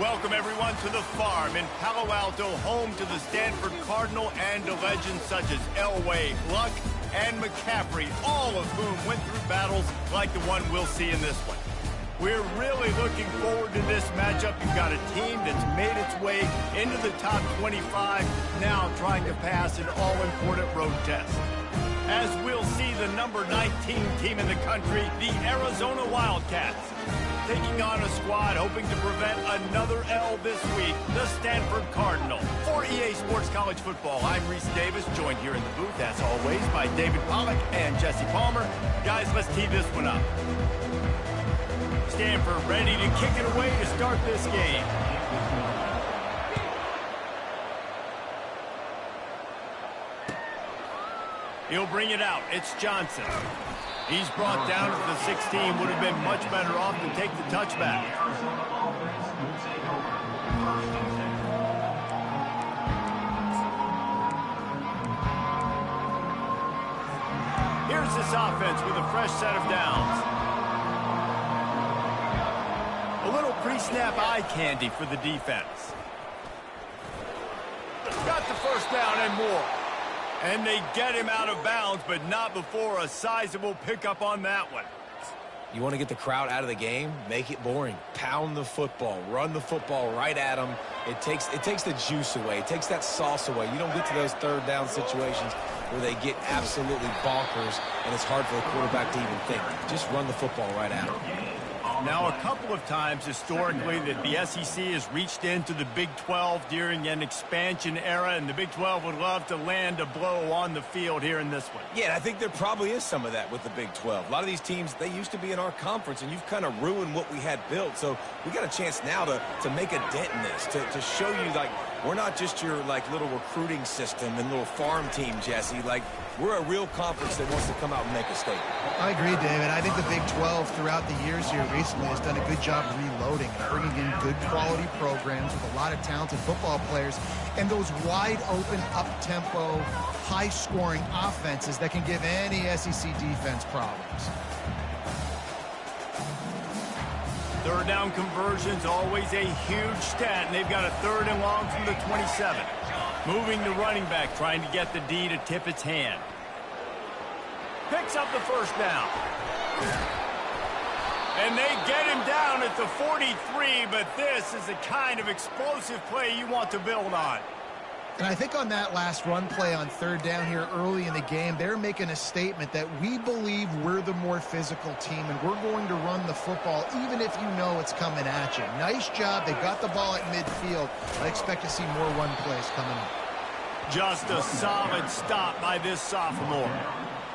welcome everyone to the farm in Palo Alto, home to the Stanford Cardinal and to legends such as Elway, Luck, and McCaffrey, all of whom went through battles like the one we'll see in this one. We're really looking forward to this matchup. You've got a team that's made its way into the top 25, now trying to pass an all-important road test. As we'll see the number 19 team in the country, the Arizona Wildcats, taking on a squad hoping to prevent another L this week, the Stanford Cardinal. For EA Sports College Football, I'm Reese Davis, joined here in the booth, as always, by David Pollack and Jesse Palmer. Guys, let's tee this one up. Stanford ready to kick it away to start this game. He'll bring it out. It's Johnson. He's brought down at the 16. Would have been much better off to take the touchback. Here's this offense with a fresh set of downs. A little pre-snap eye candy for the defense. Got the first down and more. And they get him out of bounds, but not before a sizable pickup on that one. You want to get the crowd out of the game? Make it boring. Pound the football. Run the football right at them. It takes the juice away. It takes that sauce away. You don't get to those third down situations where they get absolutely bonkers, and it's hard for the quarterback to even think. Just run the football right at them. Now, a couple of times historically that the SEC has reached into the Big 12 during an expansion era, and the Big 12 would love to land a blow on the field here in this one. Yeah, I think there probably is some of that with the Big 12. A lot of these teams, they used to be in our conference, and you've kind of ruined what we had built. So we got a chance now to make a dent in this, to show you, like, we're not just your, like, little recruiting system and little farm team, Jesse. Like, we're a real conference that wants to come out and make a statement. I agree, David. I think the Big 12 throughout the years here recently has done a good job reloading and bringing in good quality programs with a lot of talented football players and those wide open, up-tempo, high-scoring offenses that can give any SEC defense problems. Third down conversions, always a huge stat, and they've got a third and long from the 27. Moving the running back, trying to get the D to tip its hand. Picks up the first down. And they get him down at the 43, but this is the kind of explosive play you want to build on. And I think on that last run play on third down here early in the game, they're making a statement that we believe we're the more physical team and we're going to run the football even if you know it's coming at you. Nice job. They got the ball at midfield. I expect to see more run plays coming up. Just a solid stop by this sophomore.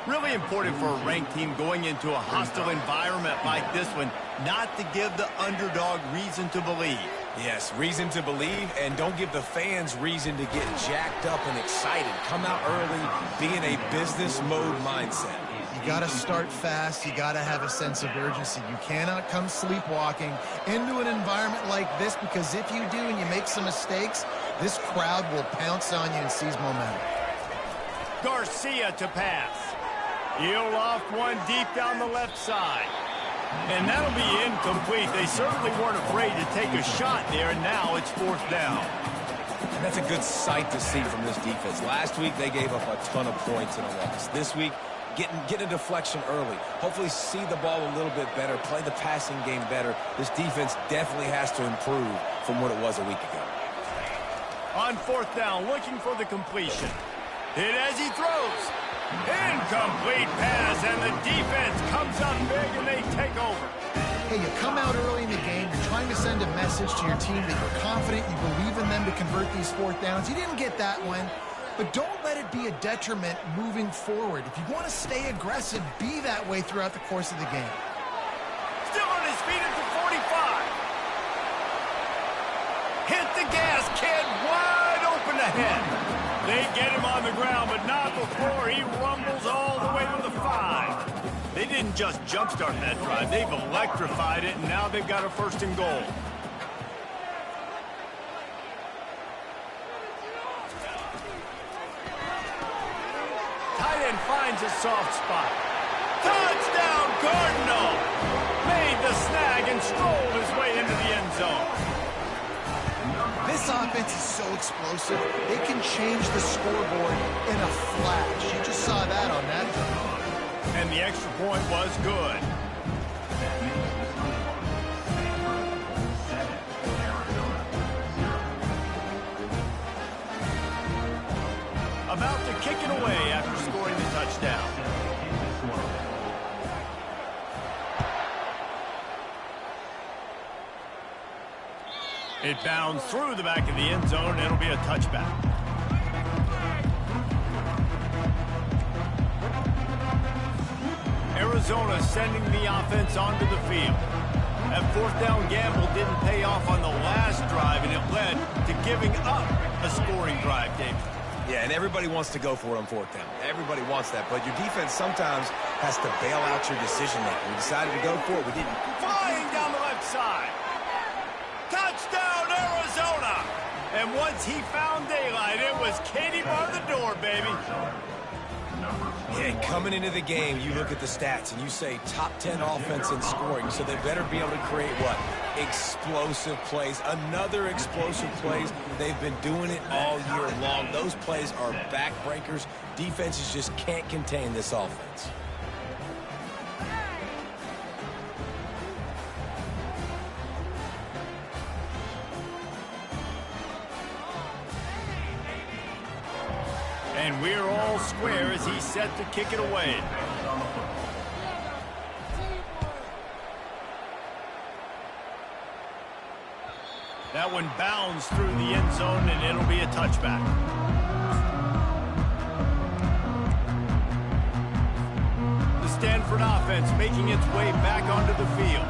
Really important for a ranked team going into a hostile environment like this one, not to give the underdog reason to believe. Yes, reason to believe, and don't give the fans reason to get jacked up and excited. Come out early, be in a business mode mindset. You got to start fast. You got to have a sense of urgency. You cannot come sleepwalking into an environment like this, because if you do and you make some mistakes, this crowd will pounce on you and seize momentum. Garcia to pass. He'll loft one deep down the left side. And that'll be incomplete. They certainly weren't afraid to take a shot there, and now it's fourth down. And that's a good sight to see from this defense. Last week, they gave up a ton of points in a loss. This week, getting a deflection early. Hopefully see the ball a little bit better, play the passing game better. This defense definitely has to improve from what it was a week ago. On fourth down, looking for the completion. Hit as he throws. Incomplete pass, and the defense comes up big, and they take over. Hey, you come out early in the game, you're trying to send a message to your team that you're confident, you believe in them to convert these fourth downs. You didn't get that one, but don't let it be a detriment moving forward. If you want to stay aggressive, be that way throughout the course of the game. Still on his feet at the 45. Hit the gas, kid, wide open ahead. They get him on the ground, but not before he rumbles all the way to the 5. They didn't just jumpstart that drive. They've electrified it, and now they've got a first and goal. Tight end finds a soft spot. Touchdown, Cardinal! Made the snag and strolled his way into the end zone. offense is so explosive, they can change the scoreboard in a flash. You just saw that on that drive. And the extra point was good. About to kick it away after scoring the touchdown. It bounds through the back of the end zone, and it'll be a touchback. Arizona sending the offense onto the field. That fourth down gamble didn't pay off on the last drive, and it led to giving up a scoring drive, David. Yeah, and everybody wants to go for it on fourth down. Everybody wants that, but your defense sometimes has to bail out your decision-making. We decided to go for it. We didn't. Flying down the left side. Touchdown, Arizona! And once he found daylight, it was Katie bar the door, baby. Yeah, coming into the game, you look at the stats and you say top 10 offense in scoring, so they better be able to create what? Explosive plays. Another explosive plays. They've been doing it all year long. Those plays are backbreakers. Defenses just can't contain this offense. And we're all square as he's set to kick it away. That one bounds through the end zone, and it'll be a touchback. The Stanford offense making its way back onto the field.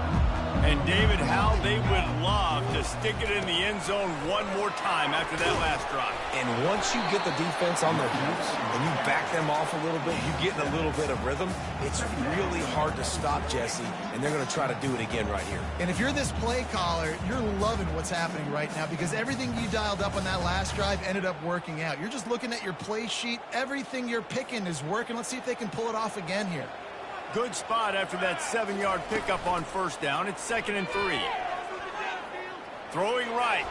And David, how they would love to stick it in the end zone one more time after that last drive. And once you get the defense on their heels and you back them off a little bit, you get in a little bit of rhythm, it's really hard to stop, Jesse, and they're going to try to do it again right here. And if you're this play caller, you're loving what's happening right now because everything you dialed up on that last drive ended up working out. You're just looking at your play sheet. Everything you're picking is working. Let's see if they can pull it off again here. Good spot after that 7-yard pickup on first down. It's 2nd and 3. Throwing right.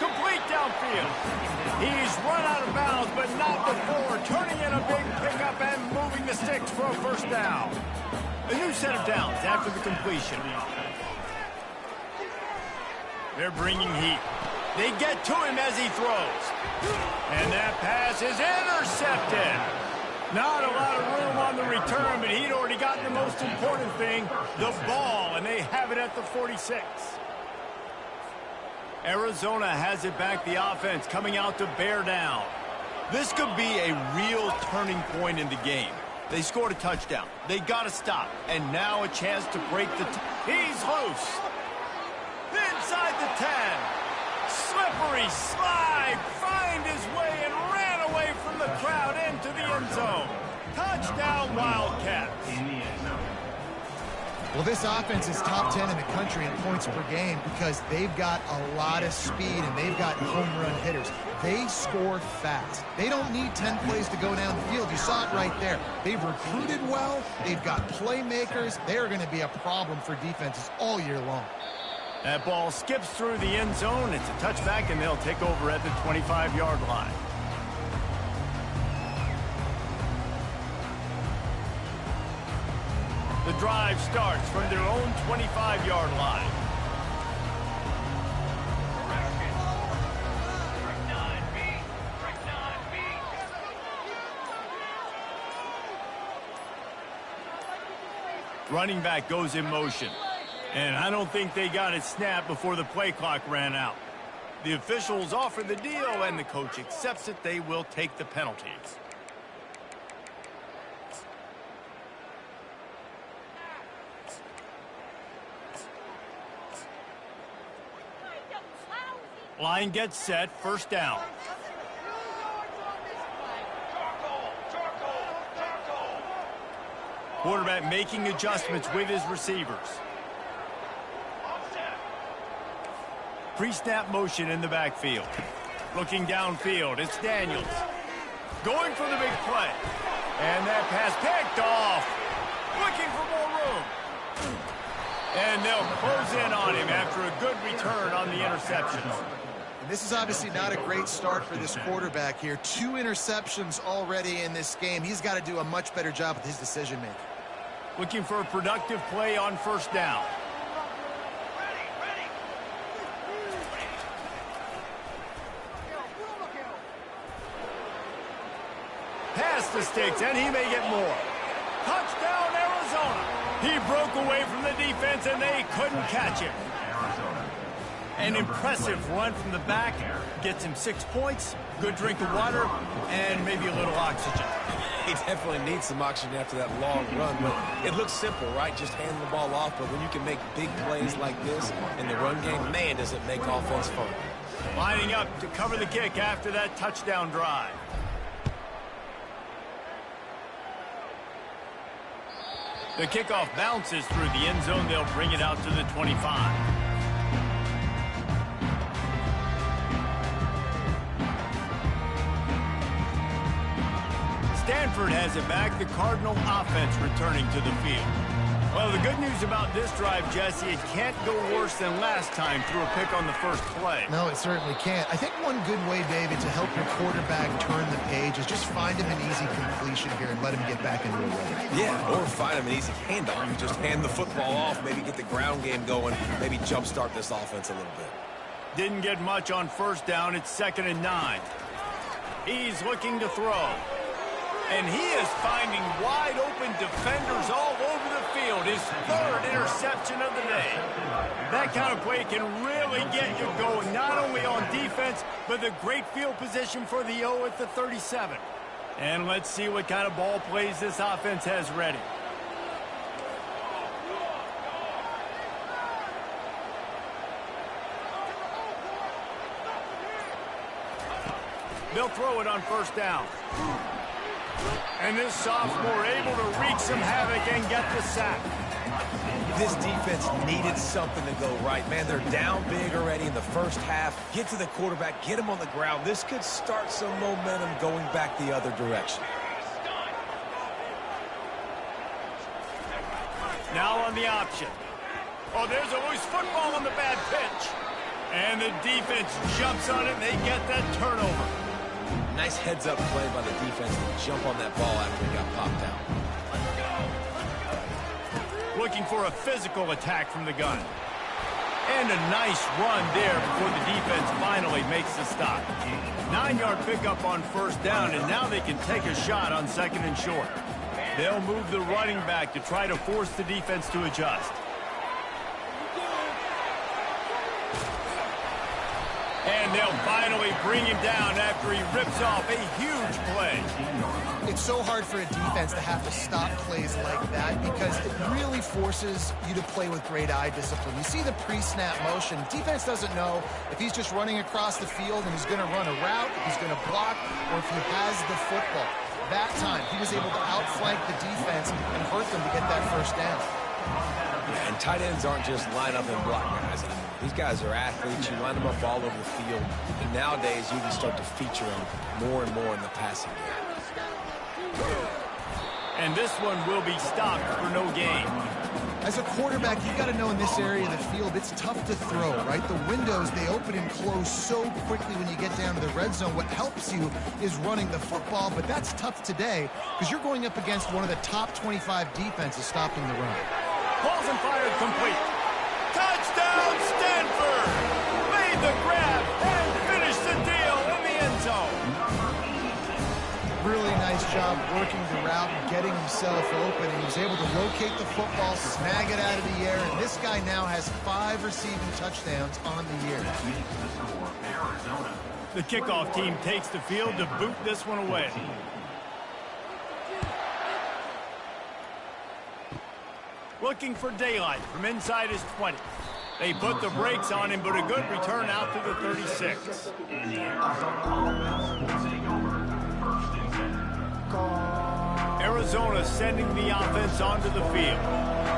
Complete downfield. He's run out of bounds, but not before turning in a big pickup and moving the sticks for a first down. A new set of downs after the completion. They're bringing heat. They get to him as he throws. And that pass is intercepted. Not a lot of room on the return, but he'd already gotten the most important thing, the ball, and they have it at the 46. Arizona has it back, the offense coming out to bear down. This could be a real turning point in the game. They scored a touchdown. They got to stop, and now a chance to break the... He's loose. Inside the 10. Slippery slide, find his way and ran away from the crowd into the end zone. Touchdown, Wildcats. Well, this offense is top 10 in the country in points per game because they've got a lot of speed and they've got home run hitters. They score fast. They don't need 10 plays to go down the field. You saw it right there. They've recruited well. They've got playmakers. They're going to be a problem for defenses all year long. That ball skips through the end zone. It's a touchback, and they'll take over at the 25-yard line. The drive starts from their own 25-yard line. Running back goes in motion. And I don't think they got it snapped before the play clock ran out. The officials offer the deal, and the coach accepts it. They will take the penalties. Line gets set, first down. Quarterback making adjustments with his receivers. Pre-snap motion in the backfield. Looking downfield, it's Daniels. Going for the big play. And that pass picked off. Looking for more room. And they'll close in on him after a good return on the interception. This is obviously not a great start for this quarterback here. 2 interceptions already in this game. He's got to do a much better job with his decision-making. Looking for a productive play on first down. Pass the sticks, and he may get more. Touchdown, Arizona. He broke away from the defense, and they couldn't catch him. An impressive run from the back. Gets him 6 points, good drink of water, and maybe a little oxygen. He definitely needs some oxygen after that long run, but it looks simple, right? Just hand the ball off, but when you can make big plays like this in the run game, man, does it make offense fun. Lining up to cover the kick after that touchdown drive. The kickoff bounces through the end zone. They'll bring it out to the 25. Stanford has it back. The Cardinal offense returning to the field. Well, the good news about this drive, Jesse, it can't go worse than last time through a pick on the first play. No, it certainly can't. I think one good way, David, to help your quarterback turn the page is just find him an easy completion here and let him get back into a rhythm. Yeah, or find him an easy handoff. Just hand the football off, maybe get the ground game going, maybe jumpstart this offense a little bit. Didn't get much on first down. It's 2nd and 9. He's looking to throw. And he is finding wide-open defenders all over the field. His 3rd interception of the day. That kind of play can really get you going, not only on defense, but the great field position for the O at the 37. And let's see what kind of ball plays this offense has ready. They'll throw it on first down. And this sophomore able to wreak some havoc and get the sack. This defense needed something to go right. Man, they're down big already in the first half. Get to the quarterback, get him on the ground. This could start some momentum going back the other direction. Now on the option. Oh, there's a loose football on the bad pitch. And the defense jumps on it, and they get that turnover. Nice heads-up play by the defense to jump on that ball after he got popped out. Looking for a physical attack from the gun. And a nice run there before the defense finally makes the stop. 9-yard pickup on first down, and now they can take a shot on 2nd and short. They'll move the running back to try to force the defense to adjust. And they'll finally bring him down after he rips off a huge play. It's so hard for a defense to have to stop plays like that because it really forces you to play with great eye discipline. You see the pre-snap motion. Defense doesn't know if he's just running across the field and he's going to run a route, if he's going to block, or if he has the football. That time, he was able to outflank the defense and hurt them to get that first down. Yeah, and tight ends aren't just line up and block guys anymore. These guys are athletes. You line them up all over the field. And nowadays, you can start to feature them more and more in the passing game. And this one will be stopped for no gain. As a quarterback, you've got to know in this area of the field, it's tough to throw, right? The windows, they open and close so quickly when you get down to the red zone. What helps you is running the football, but that's tough today because you're going up against one of the top 25 defenses stopping the run. Balls and fired complete. Touchdown, Stanford! Made the grab and finished the deal in the end zone. Really nice job working the route and getting himself open. And he was able to locate the football, snag it out of the air, and this guy now has 5 receiving touchdowns on the year. The kickoff team takes the field to boot this one away. Looking for daylight from inside his 20. They put the brakes on him, but a good return out to the 36. Arizona sending the offense onto the field.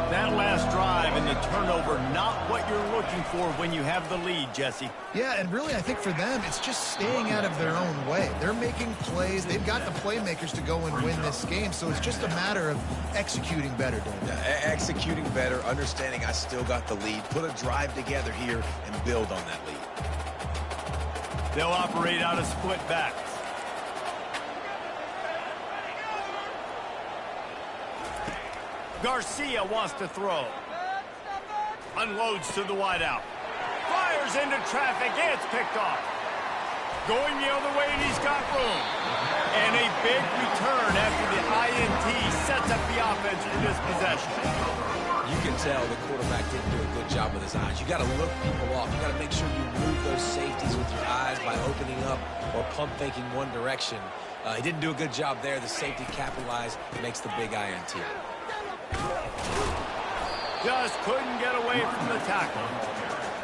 That last drive and the turnover, not what you're looking for when you have the lead, Jesse. Yeah, and really, I think for them, it's just staying out of their own way. They're making plays. They've got the playmakers to go and win this game, so it's just a matter of executing better, David. Yeah, executing better, understanding I still got the lead, put a drive together here, and build on that lead. They'll operate out of split backs. Garcia wants to throw. Unloads to the wideout. Fires into traffic. It's picked off. Going the other way, and he's got room. And a big return after the INT sets up the offense for this possession. You can tell the quarterback didn't do a good job with his eyes. You got to look people off. You got to make sure you move those safeties with your eyes by opening up or pump faking one direction. He didn't do a good job there. The safety capitalized, makes the big INT. Just couldn't get away from the tackle.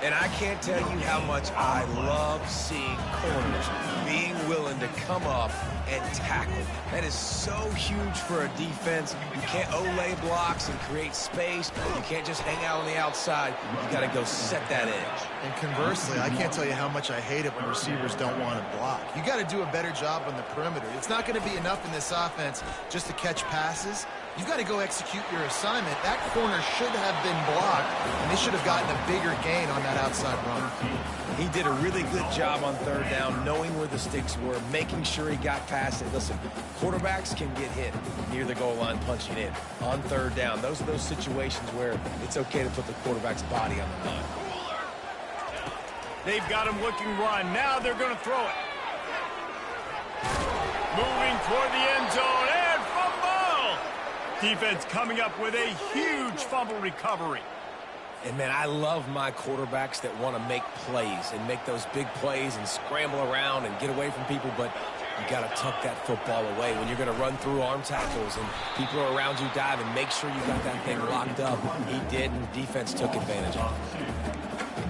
And I can't tell you how much I love seeing corners being willing to come up and tackle. That is so huge for a defense. You can't Olay blocks and create space. You can't just hang out on the outside. You got to go set that edge. And conversely, I can't tell you how much I hate it when receivers don't want to block. You got to do a better job on the perimeter. It's not going to be enough in this offense just to catch passes. You've got to go execute your assignment. That corner should have been blocked, and they should have gotten a bigger gain on that outside run. He did a really good job on third down, knowing where the sticks were, making sure he got past it. Listen, quarterbacks can get hit near the goal line punching in. On third down, those are those situations where it's okay to put the quarterback's body on the line. They've got him looking run. Now they're going to throw it. Moving toward the end zone, and fumble! Defense coming up with a huge fumble recovery. And, man, I love my quarterbacks that want to make plays and make those big plays and scramble around and get away from people, but you got to tuck that football away. When you're going to run through arm tackles and people are around you diving, make sure you got that thing locked up. He did, and defense took advantage of it.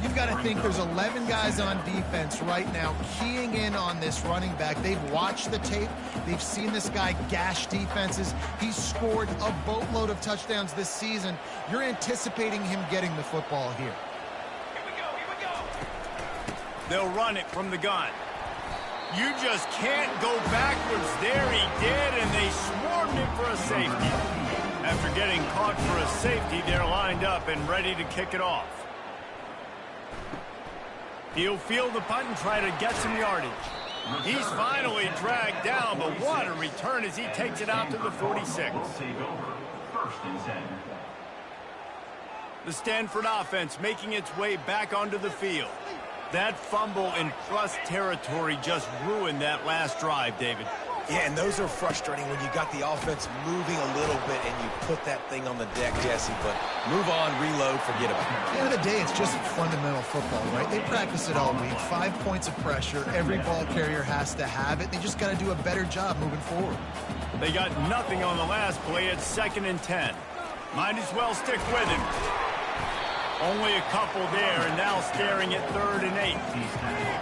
You've got to think there's 11 guys on defense right now keying in on this running back. They've watched the tape. They've seen this guy gash defenses. He's scored a boatload of touchdowns this season. You're anticipating him getting the football here. Here we go. They'll run it from the gun. You just can't go backwards there. He did, and they swarmed him for a safety. After getting caught for a safety, they're lined up and ready to kick it off. He'll field the punt and try to get some yardage. He's finally dragged down, but what a return as he takes it out to the 46. The Stanford offense making its way back onto the field. That fumble in plus territory just ruined that last drive, David. Yeah, and those are frustrating when you got the offense moving a little bit and you put that thing on the deck, Jesse. But move on, reload, forget about it. At the end of the day, it's just fundamental football, right? They practice it all week. 5 points of pressure. Every ball carrier has to have it. They just got to do a better job moving forward. They got nothing on the last play. It's 2nd and 10. Might as well stick with him. Only a couple there, and now staring at 3rd and 8.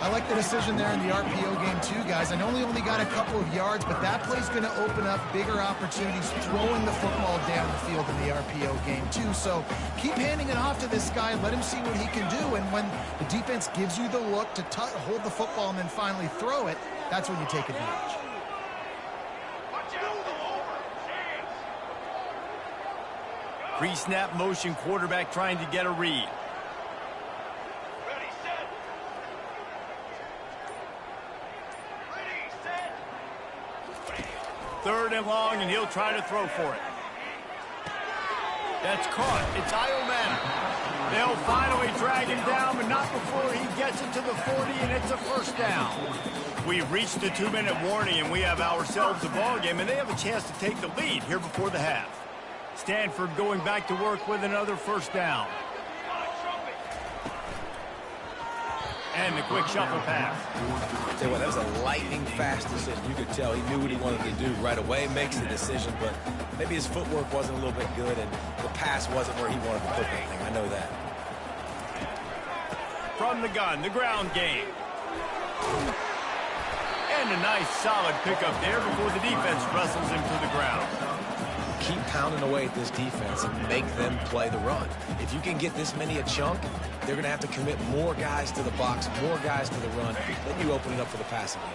I like the decision there in the RPO game too, guys. I know he only got a couple of yards, but that play's going to open up bigger opportunities throwing the football down the field in the RPO game too. So keep handing it off to this guy. Let him see what he can do. And when the defense gives you the look to hold the football and then finally throw it, that's when you take advantage. Pre-snap motion quarterback trying to get a read. Third and long, and he'll try to throw for it. That's caught. It's Iomana. They'll finally drag him down, but not before he gets it to the 40, and it's a first down. We've reached the 2-minute warning, and we have ourselves a ball game, and they have a chance to take the lead here before the half. Stanford going back to work with another first down. And the quick shuffle pass. Tell you what, that was a lightning-fast decision. You could tell he knew what he wanted to do right away, makes the decision, but maybe his footwork wasn't a little bit good, and the pass wasn't where he wanted to put anything. I know that. From the gun, the ground game. And a nice, solid pickup there before the defense wrestles him to the ground. Keep pounding away at this defense and make them play the run. If you can get this many a chunk, they're going to have to commit more guys to the box, more guys to the run. Then you open it up for the passing game.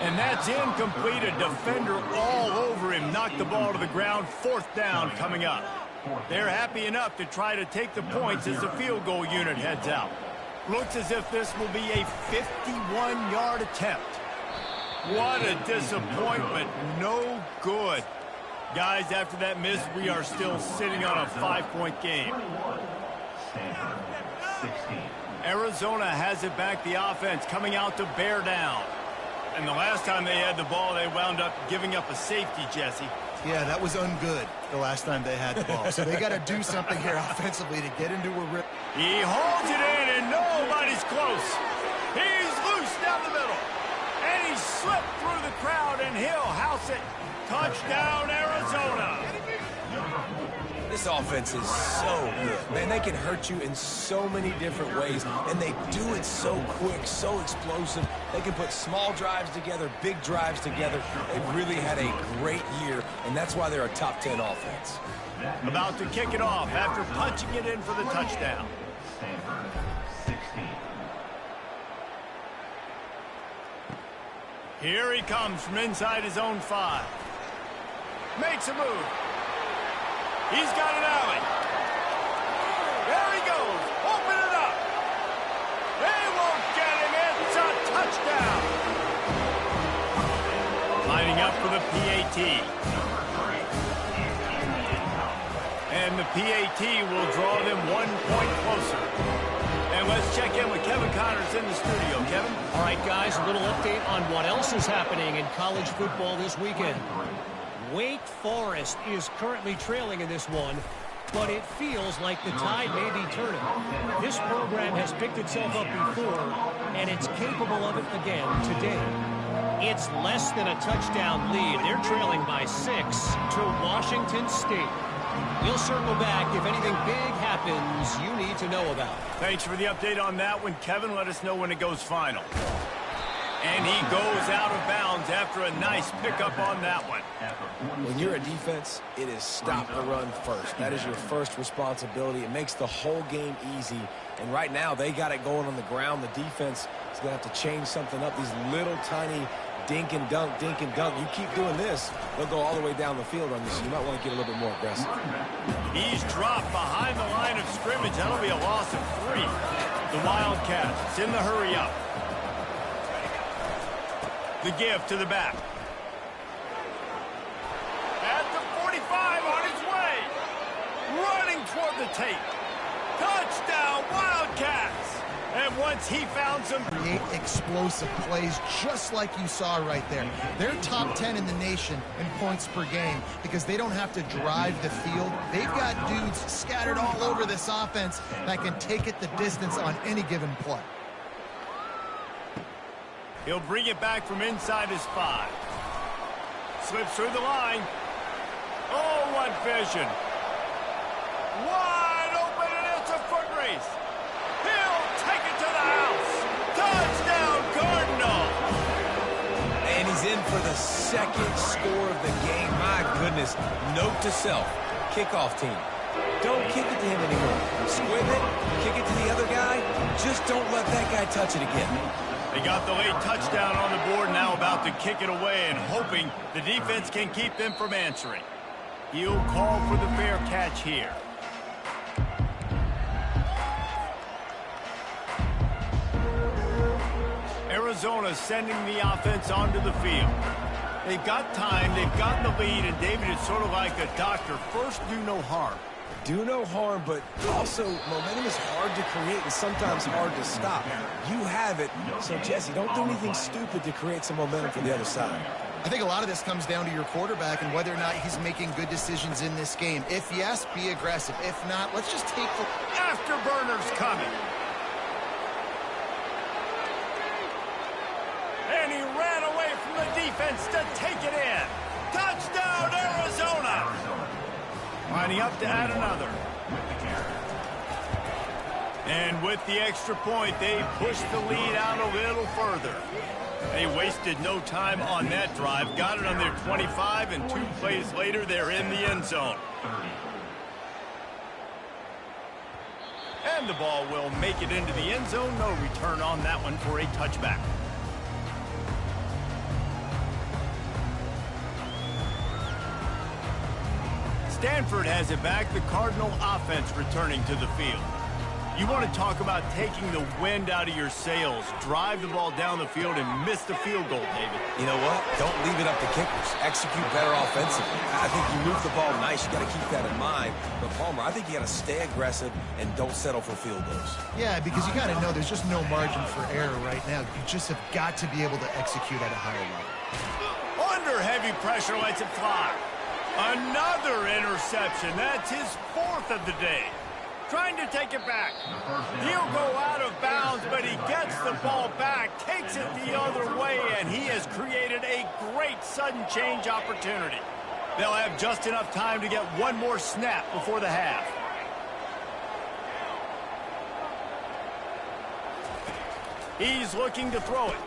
And that's incomplete. A defender all over him. Knocked the ball to the ground. 4th down coming up. They're happy enough to try to take the points as the field goal unit heads out. Looks as if this will be a 51-yard attempt. What a disappointment. No good. Guys, after that miss, we are still sitting on a 5-point game. Arizona has it back, the offense coming out to bear down. And the last time they had the ball, they wound up giving up a safety, Jesse. Yeah, that was ungood the last time they had the ball. So they got to do something here offensively to get into a rip. He holds it in, and nobody's close. He's loose down the middle. And he slipped through the crowd, and he'll house it. Touchdown, Arizona. This offense is so good. Man, they can hurt you in so many different ways, and they do it so quick, so explosive. They can put small drives together, big drives together. They've really had a great year, and that's why they're a top 10 offense. About to kick it off after punching it in for the touchdown. Here he comes from inside his own 5. Makes a move. He's got an alley. There he goes. Open it up. They won't get him. It's a touchdown. Lining up for the PAT. And the PAT will draw them 1 point closer. And let's check in with Kevin Connors in the studio. Kevin? All right, guys, a little update on what else is happening in college football this weekend. Wake Forest is currently trailing in this one, but it feels like the tide may be turning. This program has picked itself up before, and it's capable of it again today. It's less than a touchdown lead. They're trailing by 6 to Washington State. We'll circle back if anything big happens you need to know about. Thanks for the update on that one, Kevin. Let us know when it goes final. And he goes out of bounds after a nice pickup on that one. When you're a defense, it is stop the run first. That is your first responsibility. It makes the whole game easy. And right now, they got it going on the ground. The defense is going to have to change something up. These little tiny dink and dunk, dink and dunk. You keep doing this, they'll go all the way down the field on you, so you might want to get a little bit more aggressive. He's dropped behind the line of scrimmage. That'll be a loss of 3. The Wildcats in the hurry up. The give to the back. At the 45 on his way. Running toward the tape. Touchdown, Wildcats. And once he found some... Create explosive plays just like you saw right there. They're top 10 in the nation in points per game because they don't have to drive the field. They've got dudes scattered all over this offense that can take it the distance on any given play. He'll bring it back from inside his 5. Slips through the line. Oh, what vision. Wide open, and it's a foot race. He'll take it to the house. Touchdown, Cardinal. And he's in for the second score of the game. My goodness. Note to self, kickoff team. Don't kick it to him anymore. Squib it, kick it to the other guy. Just don't let that guy touch it again. They got the late touchdown on the board, now about to kick it away and hoping the defense can keep them from answering. He'll call for the fair catch here. Arizona sending the offense onto the field. They've got time, they've gotten the lead, and David, it's sort of like a doctor. First, do no harm. Do no harm, but also momentum is hard to create and sometimes hard to stop. You have it, so Jesse, don't do anything stupid to create some momentum for the other side. I think a lot of this comes down to your quarterback and whether or not he's making good decisions in this game. If yes, be aggressive. If not, let's just take the... Afterburners coming. And he ran away from the defense to take it in. Touchdown, Arizona. Lining up to add another. And with the extra point, they pushed the lead out a little further. They wasted no time on that drive. Got it on their 25, and 2 plays later, they're in the end zone. And the ball will make it into the end zone. No return on that one for a touchback. Stanford has it back. The Cardinal offense returning to the field. You want to talk about taking the wind out of your sails. Drive the ball down the field and miss the field goal, David. You know what? Don't leave it up to kickers. Execute better offensively. I think you move the ball nice. You got to keep that in mind. But, Palmer, I think you got to stay aggressive and don't settle for field goals. Yeah, because you got to know there's just no margin for error right now. You just have got to be able to execute at a higher level. Under heavy pressure, lets it fly. Another interception. That's his 4th of the day. Trying to take it back. He'll go out of bounds, but he gets the ball back, takes it the other way, and he has created a great sudden change opportunity. They'll have just enough time to get one more snap before the half. He's looking to throw it.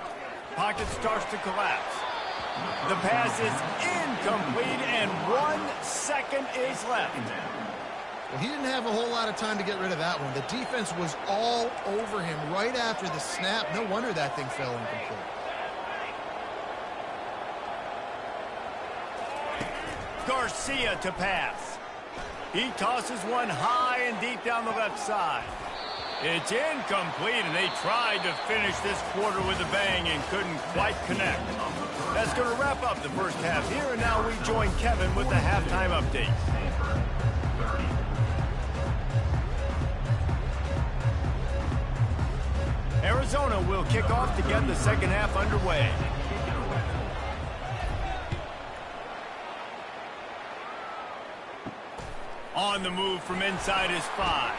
Pocket starts to collapse. The pass is incomplete, and 1 second is left. Well, he didn't have a whole lot of time to get rid of that one. The defense was all over him right after the snap. No wonder that thing fell incomplete. Garcia to pass. He tosses one high and deep down the left side. It's incomplete, and they tried to finish this quarter with a bang and couldn't quite connect. That's going to wrap up the first half here, and now we join Kevin with the halftime update. Arizona will kick off to get the second half underway. On the move from inside his 5.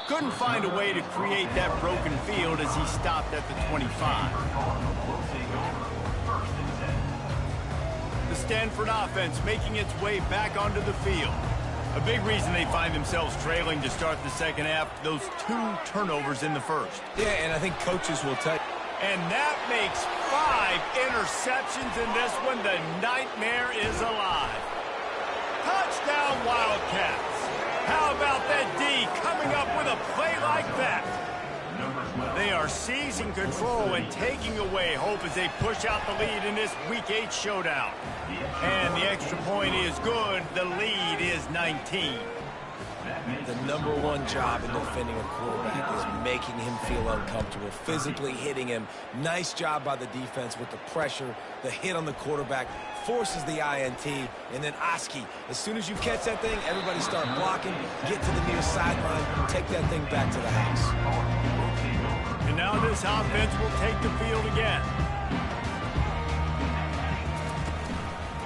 Couldn't find a way to create that broken field as he stopped at the 25. The Stanford offense making its way back onto the field. A big reason they find themselves trailing to start the second half, those 2 turnovers in the first. Yeah, and I think coaches will tell you. And that makes 5 interceptions in this one. The nightmare is alive. Touchdown, Wildcats. How about that D coming up with a play like that? They are seizing control and taking away hope as they push out the lead in this Week 8 showdown. And the extra point is good. The lead is 19. The #1 job in defending a quarterback is making him feel uncomfortable, physically hitting him. Nice job by the defense with the pressure, the hit on the quarterback, forces the INT, and then Oski. As soon as you catch that thing, everybody start blocking, get to the near sideline, take that thing back to the house. And now this offense will take the field again.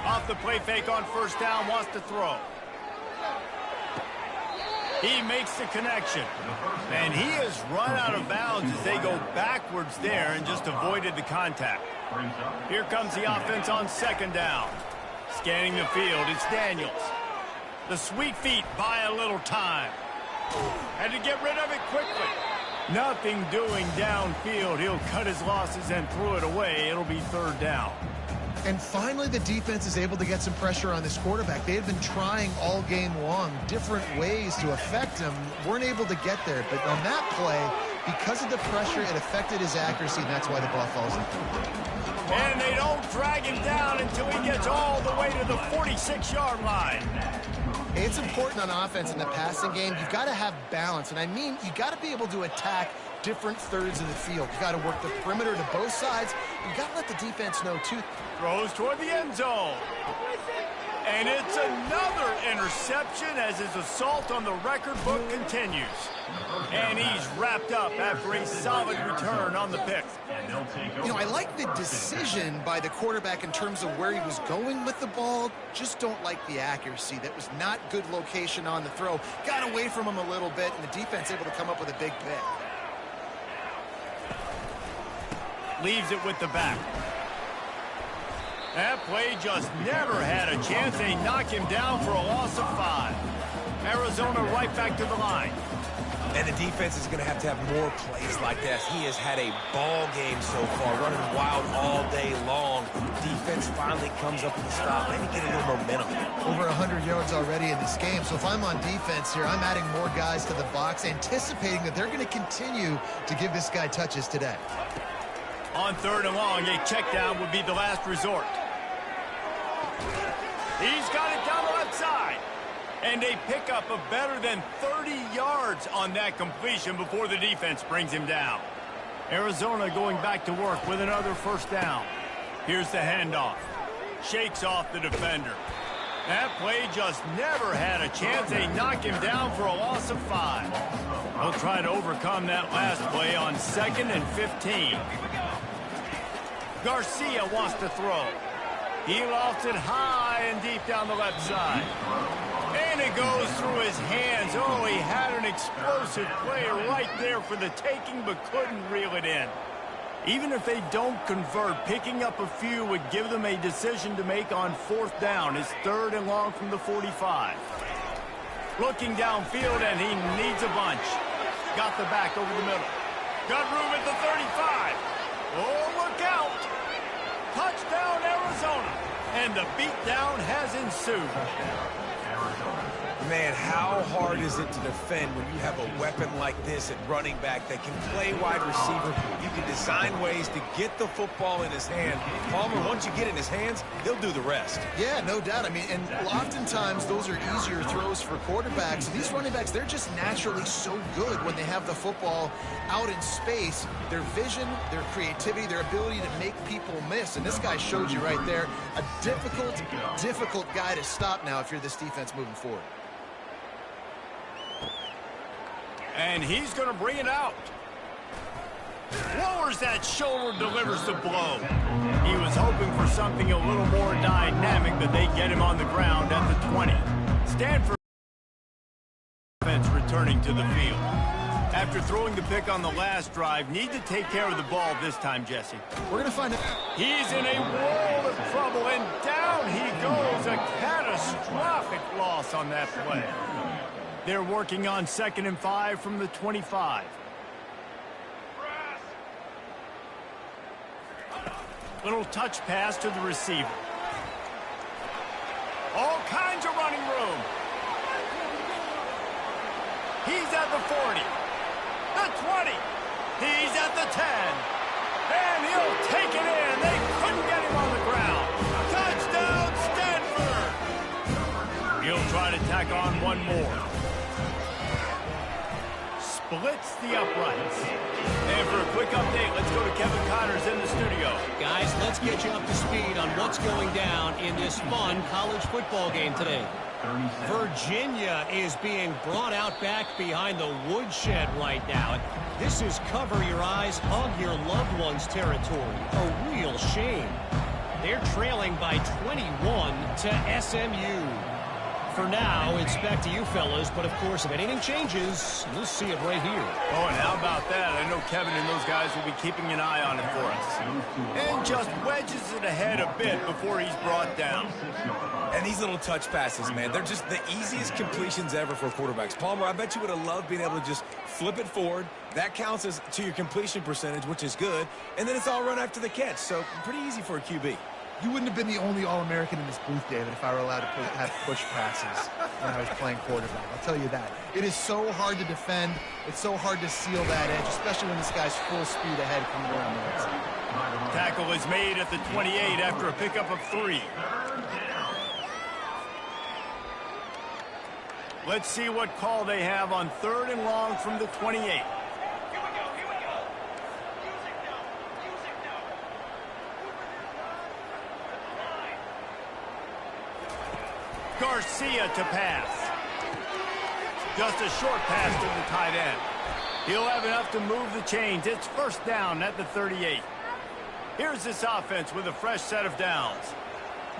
Off the play fake on first down, wants to throw. He makes the connection. And he has run out of bounds as they go backwards there and just avoided the contact. Here comes the offense on second down. Scanning the field, it's Daniels. The sweet feet buy a little time. Had to get rid of it quickly. Nothing doing downfield. He'll cut his losses and throw it away. It'll be third down. And finally, the defense is able to get some pressure on this quarterback. They had been trying all game long different ways to affect him. Weren't able to get there. But on that play, because of the pressure, it affected his accuracy, and that's why the ball falls incomplete. And they don't drag him down until he gets all the way to the 46-yard line. It's important on offense in the passing game. You've got to have balance. And I mean, you got to be able to attack different thirds of the field. You got to work the perimeter to both sides. You got to let the defense know, too. Throws toward the end zone. And it's another interception as his assault on the record book continues. And he's wrapped up after a solid return on the pick. You know, I like the decision by the quarterback in terms of where he was going with the ball. Just don't like the accuracy. That was not good location on the throw. Got away from him a little bit, and the defense able to come up with a big pick. Leaves it with the back. That play just never had a chance. They knock him down for a loss of 5. Arizona right back to the line. And the defense is going to have more plays like this. He has had a ball game so far, running wild all day long. Defense finally comes up with a stop. Maybe get a little momentum. Over 100 yards already in this game. So if I'm on defense here, I'm adding more guys to the box, anticipating that they're going to continue to give this guy touches today. On third and long, a check down would be the last resort. He's got it down the left side. And a pickup of better than 30 yards on that completion before the defense brings him down. Arizona going back to work with another first down. Here's the handoff. Shakes off the defender. That play just never had a chance. They knock him down for a loss of 5. They'll try to overcome that last play on 2nd and 15. Garcia wants to throw. He lofts it high and deep down the left side. And it goes through his hands. Oh, he had an explosive play right there for the taking, but couldn't reel it in. Even if they don't convert, picking up a few would give them a decision to make on 4th down. It's 3rd and long from the 45. Looking downfield, and he needs a bunch. Got the back over the middle. Got room at the 35. Oh, look out. Touchdown, Arizona. And the beatdown has ensued. Man, how hard is it to defend when you have a weapon like this at running back that can play wide receiver? You can design ways to get the football in his hand. Palmer, once you get it in his hands, he'll do the rest. Yeah, no doubt. I mean, and oftentimes those are easier throws for quarterbacks. These running backs, they're just naturally so good when they have the football out in space. Their vision, their creativity, their ability to make people miss. And this guy showed you right there, a difficult guy to stop now if you're this defense moving forward. And he's going to bring it out. Lowers that shoulder, delivers the blow. He was hoping for something a little more dynamic, but they get him on the ground at the 20. Stanford defense returning to the field. After throwing the pick on the last drive, need to take care of the ball this time, Jesse. We're going to find out. He's in a world of trouble, and down he goes. A catastrophic loss on that play. They're working on 2nd and 5 from the 25. Little touch pass to the receiver. All kinds of running room. He's at the 40. The 20. He's at the 10. And he'll take it in. They couldn't get him on the ground. Touchdown, Stanford. He'll try to tack on one more. Splits the uprights. And for a quick update, let's go to Kevin Connors in the studio. Guys, let's get you up to speed on what's going down in this fun college football game today. Virginia is being brought out back behind the woodshed right now. This is cover your eyes, hug your loved ones territory. A real shame. They're trailing by 21 to SMU. For now, it's back to you fellas, but of course, if anything changes, you'll see it right here. Oh, and how about that? I know Kevin and those guys will be keeping an eye on it for us. And just wedges it ahead a bit before he's brought down. And these little touch passes, man, they're just the easiest completions ever for quarterbacks. Palmer, I bet you would have loved being able to just flip it forward. That counts as to your completion percentage, which is good. And then it's all run after the catch, so pretty easy for a QB. You wouldn't have been the only All-American in this booth, David, if I were allowed to have push passes when I was playing quarterback. I'll tell you that. It is so hard to defend. It's so hard to seal that edge, especially when this guy's full speed ahead coming around the outside. Tackle is made at the 28 after a pickup of 3. Let's see what call they have on 3rd and long from the 28. Garcia to pass. Just a short pass to the tight end. He'll have enough to move the chains. It's 1st down at the 38. Here's this offense with a fresh set of downs.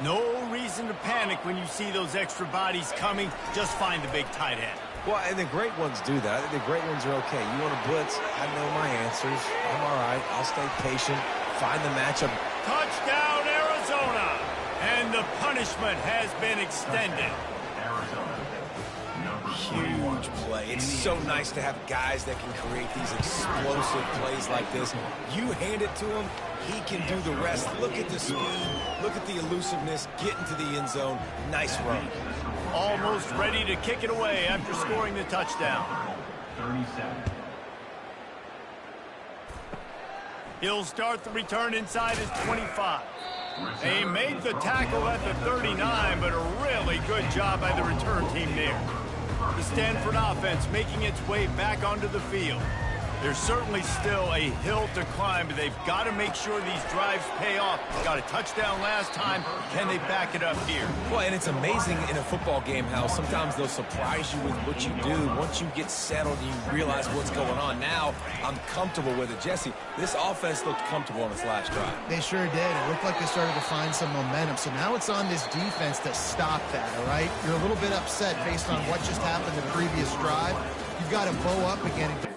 No reason to panic when you see those extra bodies coming. Just find the big tight end. Well, and the great ones do that. I think the great ones are okay. You want to blitz? I know my answers. I'm all right. I'll stay patient. Find the matchup. Touchdown, Arizona! And the punishment has been extended. Huge play. It's so nice to have guys that can create these explosive plays like this. You hand it to him, he can do the rest. Look at the speed. Look at the elusiveness. Get into the end zone. Nice run. Almost ready to kick it away after scoring the touchdown. 37. He'll start the return inside his 25. They made the tackle at the 39, but a really good job by the return team there. The Stanford offense making its way back onto the field. There's certainly still a hill to climb, but they've got to make sure these drives pay off. Got a touchdown last time. Can they back it up here? Well, and it's amazing in a football game how sometimes they'll surprise you with what you do. Once you get settled and you realize what's going on, now I'm comfortable with it. Jesse, this offense looked comfortable on its last drive. They sure did. It looked like they started to find some momentum. So now it's on this defense to stop that, all right? You're a little bit upset based on what just happened the previous drive. You've got to bow up again.